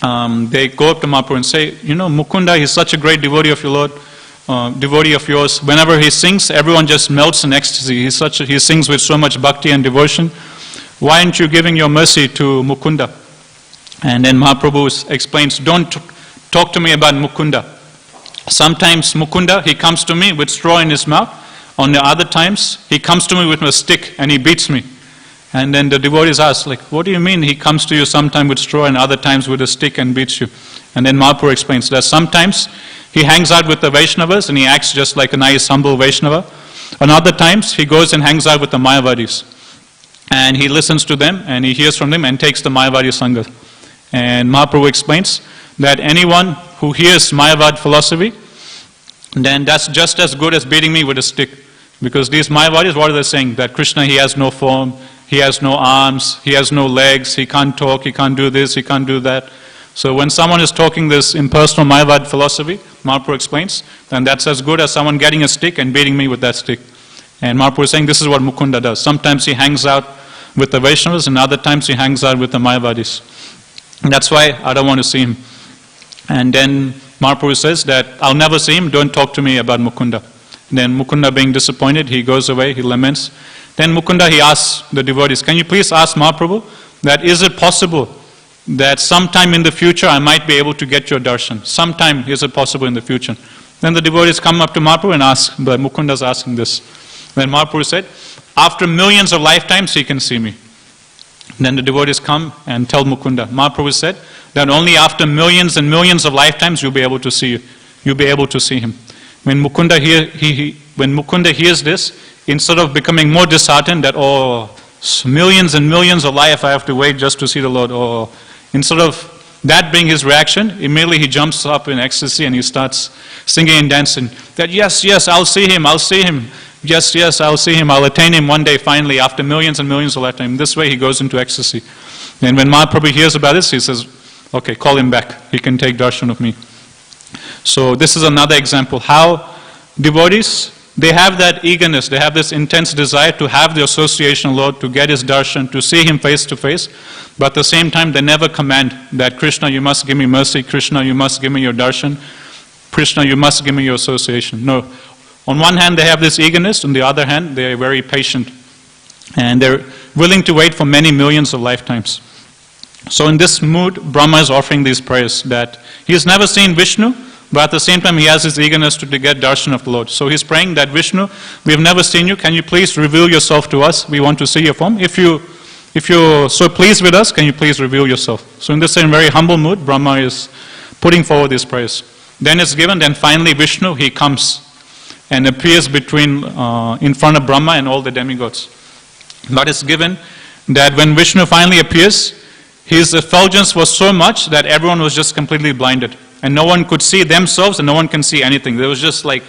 they go up to Mahaprabhu and say, you know, Mukunda, he's such a great devotee of your Lord, devotee of yours. Whenever he sings, everyone just melts in ecstasy. He sings with so much bhakti and devotion. Why aren't you giving your mercy to Mukunda? And then Mahaprabhu explains, don't talk to me about Mukunda. Sometimes Mukunda, he comes to me with straw in his mouth. On the other times, he comes to me with a stick and he beats me. And then the devotees ask, like, what do you mean he comes to you sometime with straw and other times with a stick and beats you? And then Mahaprabhu explains that sometimes he hangs out with the Vaishnavas and he acts just like a nice, humble Vaishnava. And other times he goes and hangs out with the Mayavadis. And he listens to them and he hears from them and takes the Mayavadi Sangha. And Mahaprabhu explains that anyone who hears Mayavad philosophy, then that's just as good as beating me with a stick. Because these Mayavadis, what are they saying? That Krishna, he has no form, he has no arms, he has no legs, he can't talk, he can't do this, he can't do that. So when someone is talking this impersonal Mayavad philosophy, Mahaprabhu explains, then that's as good as someone getting a stick and beating me with that stick. And Mahaprabhu is saying this is what Mukunda does. Sometimes he hangs out with the Vaishnavas and other times he hangs out with the Mayavadis. And that's why I don't want to see him. And then Mahaprabhu says that, I'll never see him, don't talk to me about Mukunda. And then Mukunda, being disappointed, he goes away, he laments. Then Mukunda, he asks the devotees, can you please ask Mahaprabhu that is it possible that sometime in the future I might be able to get your darshan? Sometime is it possible in the future? Then the devotees come up to Mahaprabhu and ask, but Mukunda's asking this. Then Mahaprabhu said, after millions of lifetimes he can see me. Then the devotees come and tell Mukunda. Mahaprabhu said that only after millions and millions of lifetimes you'll be able to see you. You'll be able to see him. When Mukunda hears this, instead of becoming more disheartened that, millions and millions of life I have to wait just to see the Lord, instead of that being his reaction, immediately he jumps up in ecstasy and he starts singing and dancing. That yes, I'll see him. Yes, I'll see him. I'll attain him one day finally after millions and millions of lifetimes. This way he goes into ecstasy. And when Mahaprabhu hears about this, he says, okay, call him back. He can take darshan of me. So this is another example how devotees, they have that eagerness, they have this intense desire to have the association of Lord, to get his darshan, to see him face to face, but at the same time they never command that Krishna, you must give me mercy, Krishna, you must give me your darshan, Krishna, you must give me your association. No. On one hand they have this eagerness, on the other hand they are very patient and they're willing to wait for many millions of lifetimes. So in this mood, Brahma is offering these prayers that he has never seen Vishnu, but at the same time he has his eagerness to get darshan of the Lord. So he's praying that Vishnu, we have never seen you, can you please reveal yourself to us? We want to see your form. If you're so pleased with us, can you please reveal yourself? So in this same very humble mood, Brahma is putting forward these prayers. Then it's given, then finally Vishnu, he comes and appears in front of Brahma and all the demigods. But it's given that when Vishnu finally appears, his effulgence was so much that everyone was just completely blinded. And no one could see themselves and no one can see anything. There was just like,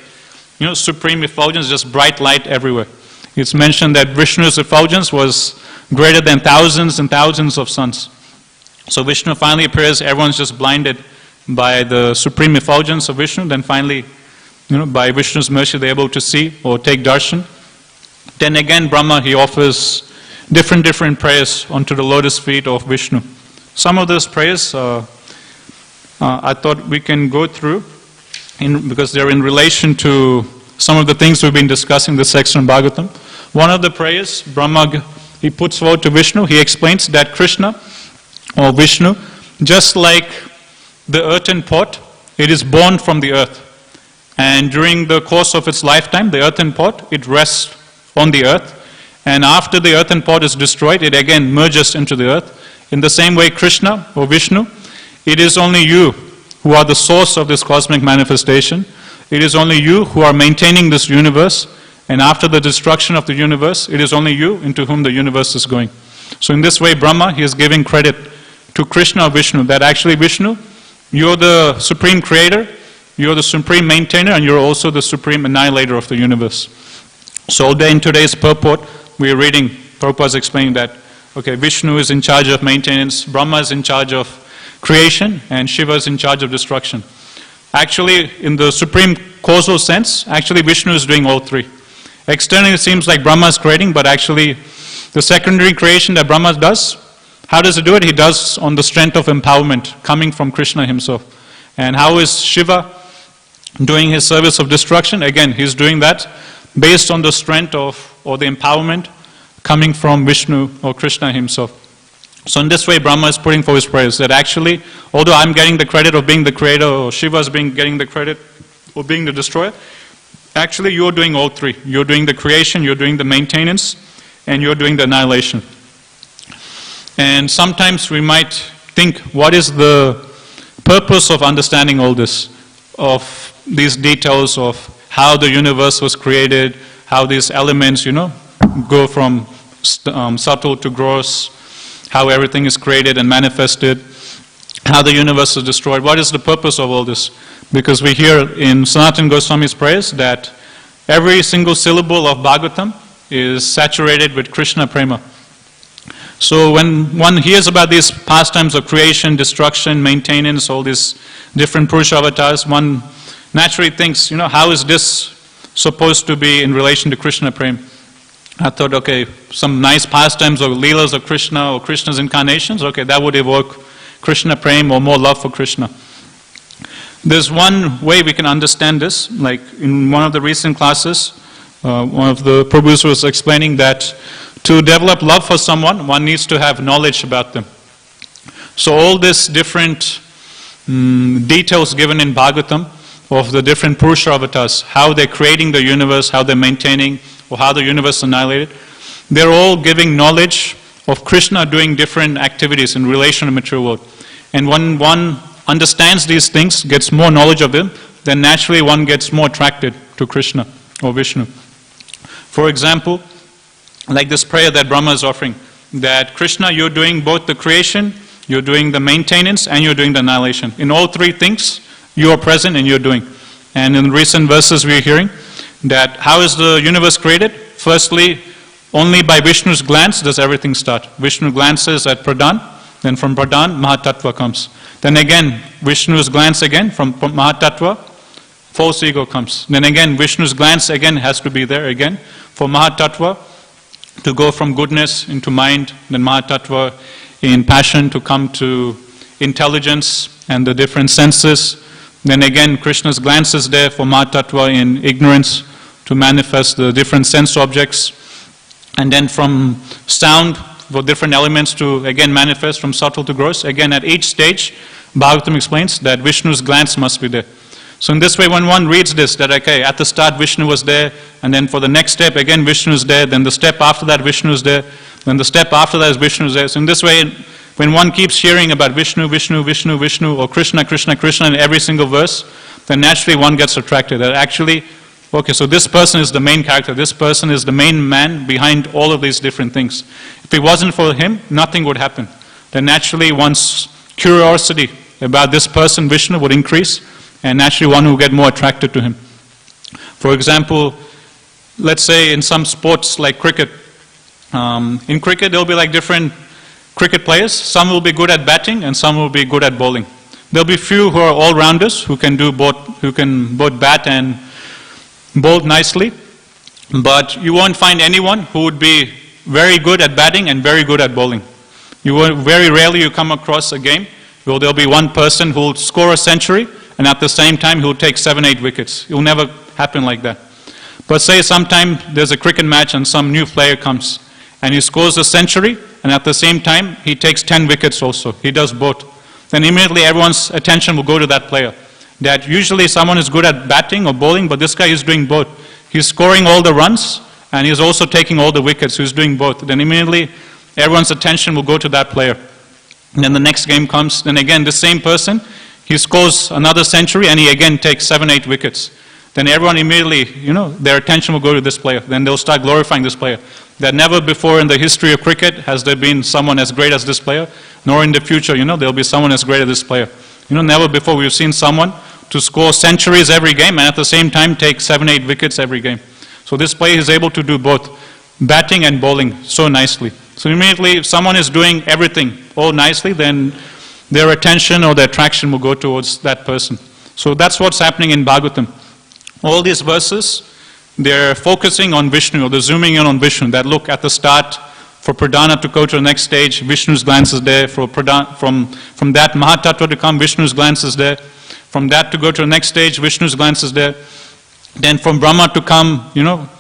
supreme effulgence, just bright light everywhere. It's mentioned that Vishnu's effulgence was greater than thousands and thousands of suns. So Vishnu finally appears, everyone's just blinded by the supreme effulgence of Vishnu. Then finally, by Vishnu's mercy, they're able to see or take darshan. Then again, Brahma, he offers different prayers onto the lotus feet of Vishnu. Some of those prayers, I thought we can go through because they're in relation to some of the things we've been discussing this section of Bhagavatam. One of the prayers, Brahma, he puts forward to Vishnu. He explains that Krishna or Vishnu, just like the earthen pot, it is born from the earth. And during the course of its lifetime, the earthen pot, it rests on the earth. And after the earthen pot is destroyed, it again merges into the earth. In the same way, Krishna or Vishnu, it is only you who are the source of this cosmic manifestation. It is only you who are maintaining this universe. And after the destruction of the universe, it is only you into whom the universe is going. So in this way, Brahma, he is giving credit to Krishna or Vishnu, that actually Vishnu, you're the supreme creator, you're the supreme maintainer, and you're also the supreme annihilator of the universe. So in today's purport, we are reading, Prabhupada is explaining that, okay, Vishnu is in charge of maintenance, Brahma is in charge of creation, and Shiva is in charge of destruction. Actually, in the supreme causal sense, actually Vishnu is doing all three. Externally it seems like Brahma is creating, but actually the secondary creation that Brahma does, how does he do it? He does on the strength of empowerment coming from Krishna himself. And how is Shiva doing his service of destruction? Again, he's doing that based on the strength of, or the empowerment coming from Vishnu or Krishna himself. So in this way, Brahma is putting forth his prayers that actually, although I'm getting the credit of being the creator, or Shiva is getting the credit of being the destroyer, actually you're doing all three. You're doing the creation, you're doing the maintenance, and you're doing the annihilation. And sometimes we might think, what is the purpose of understanding all this, of these details of how the universe was created, how these elements, go from subtle to gross, how everything is created and manifested, how the universe is destroyed. What is the purpose of all this? Because we hear in Sanatana Goswami's prayers that every single syllable of Bhagavatam is saturated with Krishna prema. So when one hears about these pastimes of creation, destruction, maintenance, all these different Purusha avatars, one naturally thinks, how is this supposed to be in relation to Krishna prema? I thought, okay, some nice pastimes or leelas of Krishna or Krishna's incarnations, okay, that would evoke Krishna prema or more love for Krishna. There's one way we can understand this, like in one of the recent classes, one of the Prabhus was explaining that to develop love for someone, one needs to have knowledge about them. So all these different details given in Bhagavatam of the different Purusha avatars, how they're creating the universe, how they're maintaining, or how the universe is annihilated, they're all giving knowledge of Krishna doing different activities in relation to the material world. And when one understands these things, gets more knowledge of them, then naturally one gets more attracted to Krishna or Vishnu. For example, like this prayer that Brahma is offering, that Krishna, you're doing both the creation, you're doing the maintenance, and you're doing the annihilation. In all three things, you are present and you're doing. And in recent verses we're hearing that how is the universe created? Firstly, only by Vishnu's glance does everything start. Vishnu glances at Pradhan, then from Pradhan, Mahatattva comes. Then again, Vishnu's glance again, from Mahatattva, false ego comes. Then again, Vishnu's glance again has to be there again, for Mahatattva to go from goodness into mind, then Mahatattva in passion to come to intelligence and the different senses. Then again, Krishna's glance is there for Mahatattva in ignorance to manifest the different sense objects. And then from sound, for different elements to again manifest from subtle to gross. Again, at each stage, Bhagavatam explains that Vishnu's glance must be there. So in this way, when one reads this, that okay, at the start Vishnu was there, and then for the next step, again Vishnu is there, then the step after that Vishnu is there, then the step after that is Vishnu is there. So in this way, when one keeps hearing about Vishnu, Vishnu, Vishnu, Vishnu, or Krishna, Krishna, Krishna in every single verse, then naturally one gets attracted. That actually, okay, so this person is the main character, this person is the main man behind all of these different things. If it wasn't for him, nothing would happen. Then naturally one's curiosity about this person, Vishnu, would increase, and naturally one will get more attracted to him. For example, let's say in some sports like cricket, in cricket there'll be like different cricket players. Some will be good at batting and some will be good at bowling. There'll be few who are all-rounders who can do both, who can both bat and bowl nicely, but you won't find anyone who would be very good at batting and very good at bowling. Very rarely you come across a game where there'll be one person who will score a century and at the same time he'll take 7-8 wickets. It will never happen like that. But say sometime there's a cricket match and some new player comes and he scores a century and at the same time he takes 10 wickets also. He does both. Then immediately everyone's attention will go to that player. That usually someone is good at batting or bowling, but this guy is doing both. He's scoring all the runs and he's also taking all the wickets, so he's doing both. Then immediately everyone's attention will go to that player. And then the next game comes, then again the same person, he scores another century and he again takes 7-8 wickets. Then everyone immediately, their attention will go to this player. Then they'll start glorifying this player. That never before in the history of cricket has there been someone as great as this player, nor in the future, there'll be someone as great as this player. Never before we've seen someone to score centuries every game and at the same time take 7-8 wickets every game. So this player is able to do both batting and bowling so nicely. So immediately if someone is doing everything all nicely, then their attention or their attraction will go towards that person. So that's what's happening in Bhagavatam. All these verses, they're focusing on Vishnu, or they're zooming in on Vishnu. That look at the start, for Pradhana to go to the next stage, Vishnu's glance is there. For Pradhana, from that Mahatattva to come, Vishnu's glance is there. From that to go to the next stage, Vishnu's glance is there. Then from Brahma to come,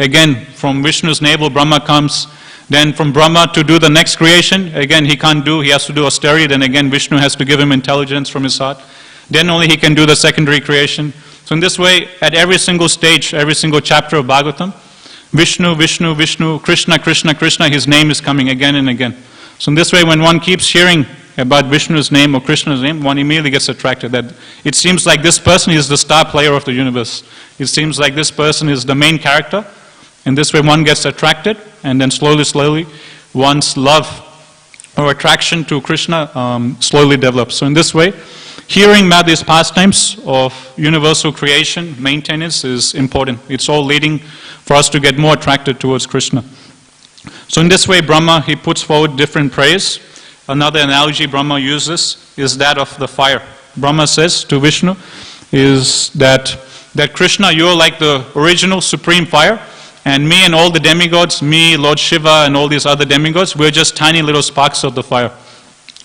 again, from Vishnu's navel, Brahma comes. Then from Brahma to do the next creation, again, he can't do, he has to do austerity. Then again, Vishnu has to give him intelligence from his heart. Then only he can do the secondary creation. So in this way, at every single stage, every single chapter of Bhagavatam, Vishnu, Vishnu, Vishnu, Krishna, Krishna, Krishna, his name is coming again and again. So in this way, when one keeps hearing about Vishnu's name or Krishna's name, one immediately gets attracted. That it seems like this person is the star player of the universe. It seems like this person is the main character. In this way, one gets attracted, and then slowly, slowly, one's love or attraction to Krishna slowly develops. So in this way, hearing about these pastimes of universal creation, maintenance is important. It's all leading for us to get more attracted towards Krishna. So in this way, Brahma, he puts forward different prayers. Another analogy Brahma uses is that of the fire. Brahma says to Vishnu is that Krishna, you're like the original supreme fire, and me and all the demigods, me, Lord Shiva, and all these other demigods, we're just tiny little sparks of the fire.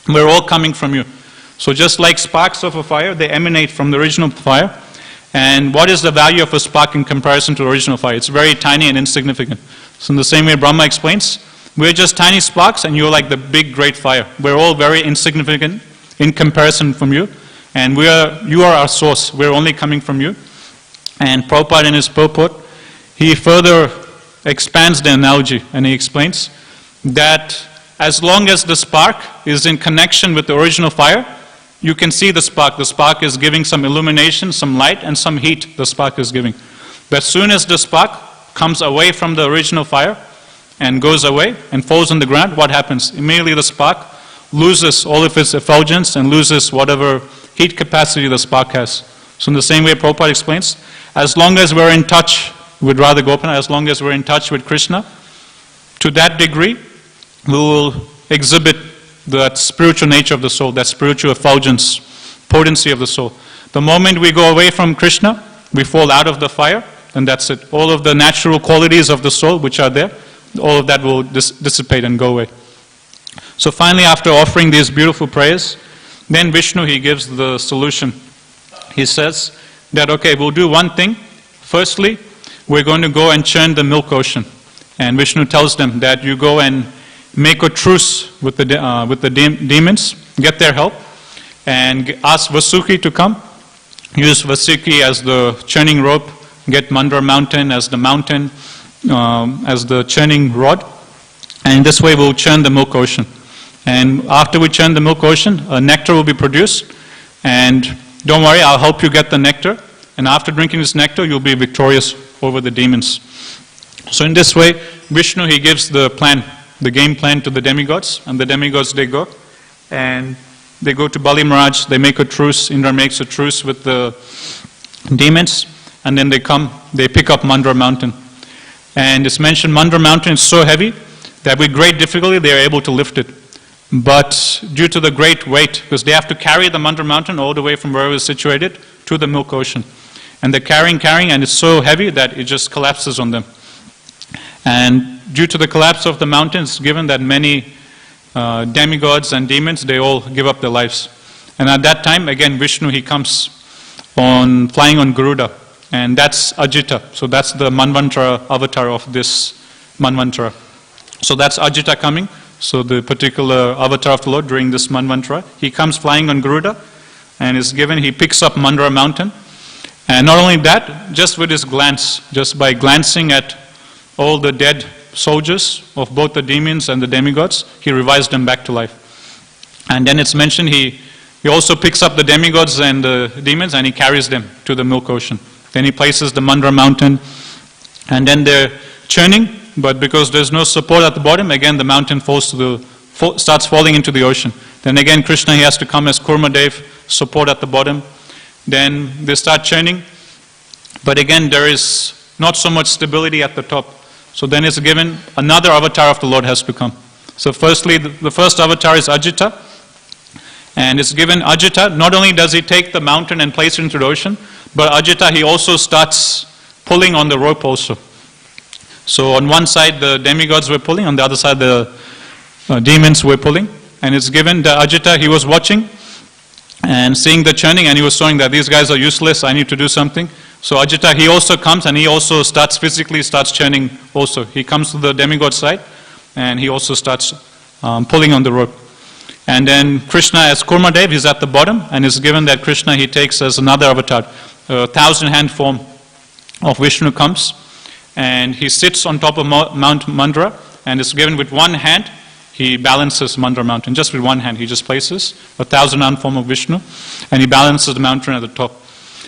We're all coming from you. So just like sparks of a fire, they emanate from the original fire. And what is the value of a spark in comparison to the original fire? It's very tiny and insignificant. So in the same way Brahma explains, we're just tiny sparks and you're like the big great fire. We're all very insignificant in comparison from you. And you are our source. We're only coming from you. And Prabhupada in his purport, he further expands the analogy and he explains that as long as the spark is in connection with the original fire, you can see the spark. The spark is giving some illumination, some light, and some heat the spark is giving. But as soon as the spark comes away from the original fire and goes away and falls on the ground, what happens? Immediately the spark loses all of its effulgence and loses whatever heat capacity the spark has. So in the same way Prabhupada explains, as long as we're in touch with Radha Gopinath, as long as we're in touch with Krishna, to that degree, we will exhibit that spiritual nature of the soul, that spiritual effulgence, potency of the soul. The moment we go away from Krishna, we fall out of the fire, and that's it. All of the natural qualities of the soul which are there, all of that will dissipate and go away. So finally, after offering these beautiful prayers, then Vishnu, he gives the solution. He says that, okay, we'll do one thing. Firstly, we're going to go and churn the milk ocean. And Vishnu tells them that you go and make a truce with the demons, get their help, and ask Vasuki to come. Use Vasuki as the churning rope, get Mandara mountain as the churning rod, and this way we'll churn the milk ocean. And after we churn the milk ocean, a nectar will be produced, and don't worry, I'll help you get the nectar, and after drinking this nectar, you'll be victorious over the demons. So in this way, Vishnu, he gives the plan, the game plan to the demigods, and the demigods, they go, and they go to Bali Maharaj, they make a truce, Indra makes a truce with the demons, and then they come, they pick up Mandara mountain. And it's mentioned Mandara mountain is so heavy that with great difficulty they are able to lift it. But due to the great weight, because they have to carry the Mandara mountain all the way from where it was situated to the milk ocean. And they're carrying, and it's so heavy that it just collapses on them. And due to the collapse of the mountain, it's given that many demigods and demons, they all give up their lives. And at that time, again, Vishnu, he comes on flying on Garuda. And that's Ajita. So that's the Manvantara avatar of this Manvantara. So that's Ajita coming. So the particular avatar of the Lord during this Manvantara. He comes flying on Garuda and is given, he picks up Mandara mountain. And not only that, just with his glance, just by glancing at all the dead soldiers of both the demons and the demigods, he revives them back to life. And then it's mentioned he also picks up the demigods and the demons and he carries them to the milk ocean. Then he places the Mandara mountain, and then they're churning, but because there's no support at the bottom, again the mountain starts falling into the ocean. Then again Krishna, he has to come as Kurmadev, support at the bottom. Then they start churning, but again there is not so much stability at the top. So then it's given another avatar of the Lord has to come. So firstly, the first avatar is Ajita, and it's given Ajita. Not only does he take the mountain and place it into the ocean, but Ajita, he also starts pulling on the rope also. So on one side the demigods were pulling, on the other side the demons were pulling. And it's given that Ajita, he was watching and seeing the churning, and he was showing that these guys are useless, I need to do something. So Ajita, he also comes and he also physically starts churning also. He comes to the demigod side and he also starts pulling on the rope. And then Krishna as Kurmadev, he's at the bottom, and it's given that Krishna, he takes as another avatar. 1,000-hand form of Vishnu comes, and he sits on top of Mount Mandara, and it's given with one hand, he balances Mandara mountain. Just with one hand, he just places 1,000-hand form of Vishnu, and he balances the mountain at the top.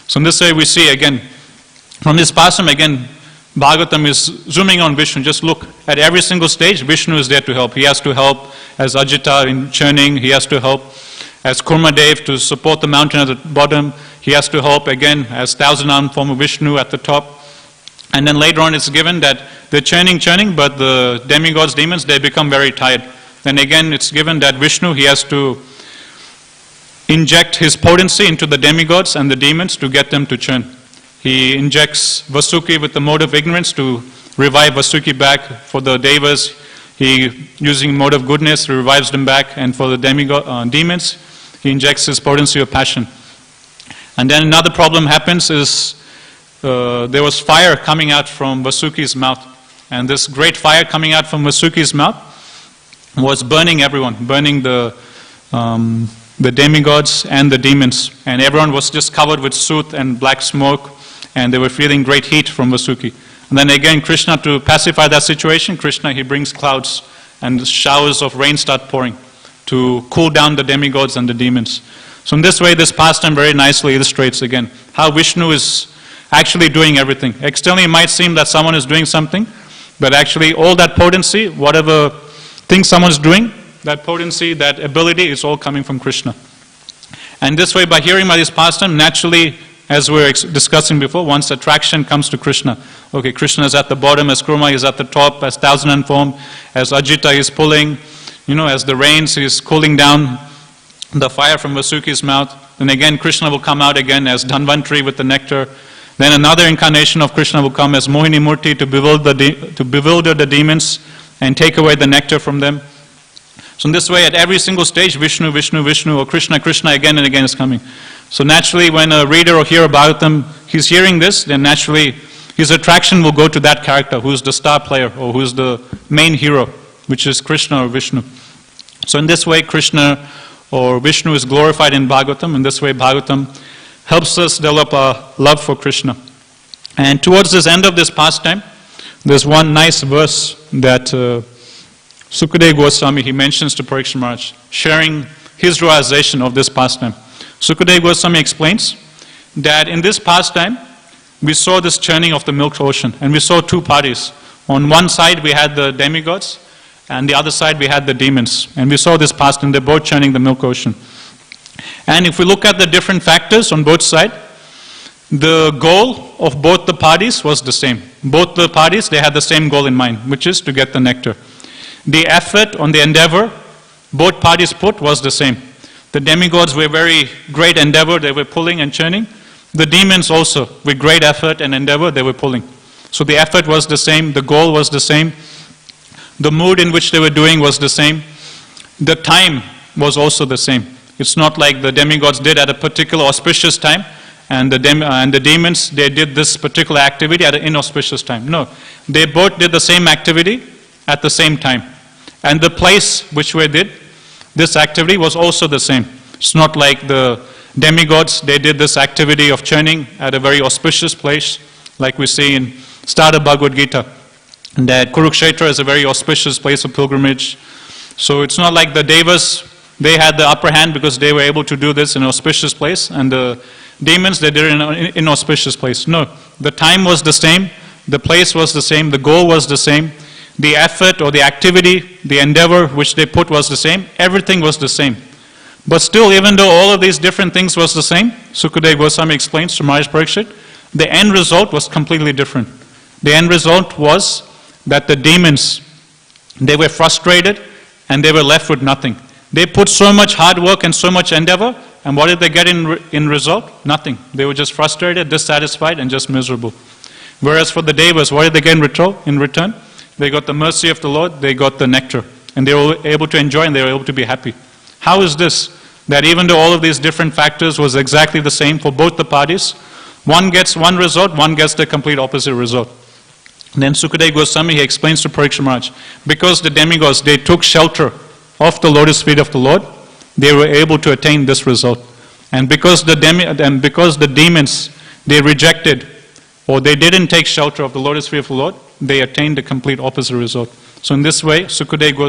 So in this way we see again, from this pasam again, Bhagavatam is zooming on Vishnu. Just look at every single stage, Vishnu is there to help. He has to help as Ajita in churning, he has to help as Kurmadev to support the mountain at the bottom, he has to help again as 1,000-armed form of Vishnu at the top. And then later on it's given that they're churning, but the demigods, demons, they become very tired. Then again it's given that Vishnu, he has to inject his potency into the demigods and the demons to get them to churn. He injects Vasuki with the mode of ignorance to revive Vasuki back. For the devas, he, using mode of goodness, revives them back. And for the demons, He injects his potency of passion. And then another problem happens is there was fire coming out from Vasuki's mouth. And this great fire coming out from Vasuki's mouth was burning everyone, burning the demigods and the demons. And everyone was just covered with soot and black smoke, and they were feeling great heat from Vasuki. And then again, Krishna, to pacify that situation, Krishna, he brings clouds and showers of rain start pouring to cool down the demigods and the demons. So in this way, this pastime very nicely illustrates again how Vishnu is actually doing everything. Externally, it might seem that someone is doing something, but actually all that potency, whatever thing someone's doing, that potency, that ability is all coming from Krishna. And this way, by hearing about this pastime, naturally, as we were discussing before, one's attraction comes to Krishna. Okay, Krishna is at the bottom, as Kurma is at the top, as thousand and form, as Ajita is pulling, as the rains, he's cooling down the fire from Vasuki's mouth. Then again, Krishna will come out again as Dhanvantari with the nectar. Then another incarnation of Krishna will come as Mohini Murti to bewilder the demons and take away the nectar from them. So in this way, at every single stage, Vishnu, Vishnu, Vishnu, or Krishna, Krishna again and again is coming. So naturally, when a reader or hear about them, he's hearing this, then naturally his attraction will go to that character, who's the star player, or who's the main hero, which is Krishna or Vishnu. So in this way, Krishna or Vishnu is glorified in Bhagavatam. In this way, Bhagavatam helps us develop a love for Krishna. And towards this end of this pastime, there's one nice verse that Sukadeva Goswami, he mentions to Parikshit Maharaj, sharing his realization of this pastime. Sukadeva Goswami explains that in this pastime, we saw this churning of the milk ocean, and we saw two parties. On one side, we had the demigods, and the other side, we had the demons. And we saw this pastime, they're both churning the milk ocean. And if we look at the different factors on both sides, the goal of both the parties was the same. Both the parties, they had the same goal in mind, which is to get the nectar. The effort on the endeavor both parties put was the same. The demigods were very great endeavor, they were pulling and churning. The demons also, with great effort and endeavor, they were pulling. So the effort was the same, the goal was the same, the mood in which they were doing was the same, the time was also the same. It's not like the demigods did at a particular auspicious time, and the demons, they did this particular activity at an inauspicious time. No, they both did the same activity at the same time. And the place which we did this activity was also the same. It's not like the demigods, they did this activity of churning at a very auspicious place, like we see in start of Bhagavad Gita, that Kurukshetra is a very auspicious place of pilgrimage. So it's not like the Devas, they had the upper hand because they were able to do this in an auspicious place, and the demons, they did it in an inauspicious place. No, the time was the same, the place was the same, the goal was the same, the effort or the activity, the endeavor which they put was the same, everything was the same. But still, even though all of these different things was the same, Sukadeva Goswami explains to Maharaj Parikshit, the end result was completely different. The end result was that the demons, they were frustrated and they were left with nothing. They put so much hard work and so much endeavor, and what did they get in result? Nothing. They were just frustrated, dissatisfied, and just miserable. Whereas for the Devas, what did they get in return? They got the mercy of the Lord, they got the nectar, and they were able to enjoy and they were able to be happy. How is this? That even though all of these different factors was exactly the same for both the parties, one gets one result, one gets the complete opposite result. And then Sukadeva Goswami, he explains to Parikshit Maharaj, because the demigods, they took shelter of the lotus feet of the Lord, they were able to attain this result. And because the demons, they rejected, or they didn't take shelter of the lotus feet of the Lord, they attained the complete opposite result. So in this way, Sukadeva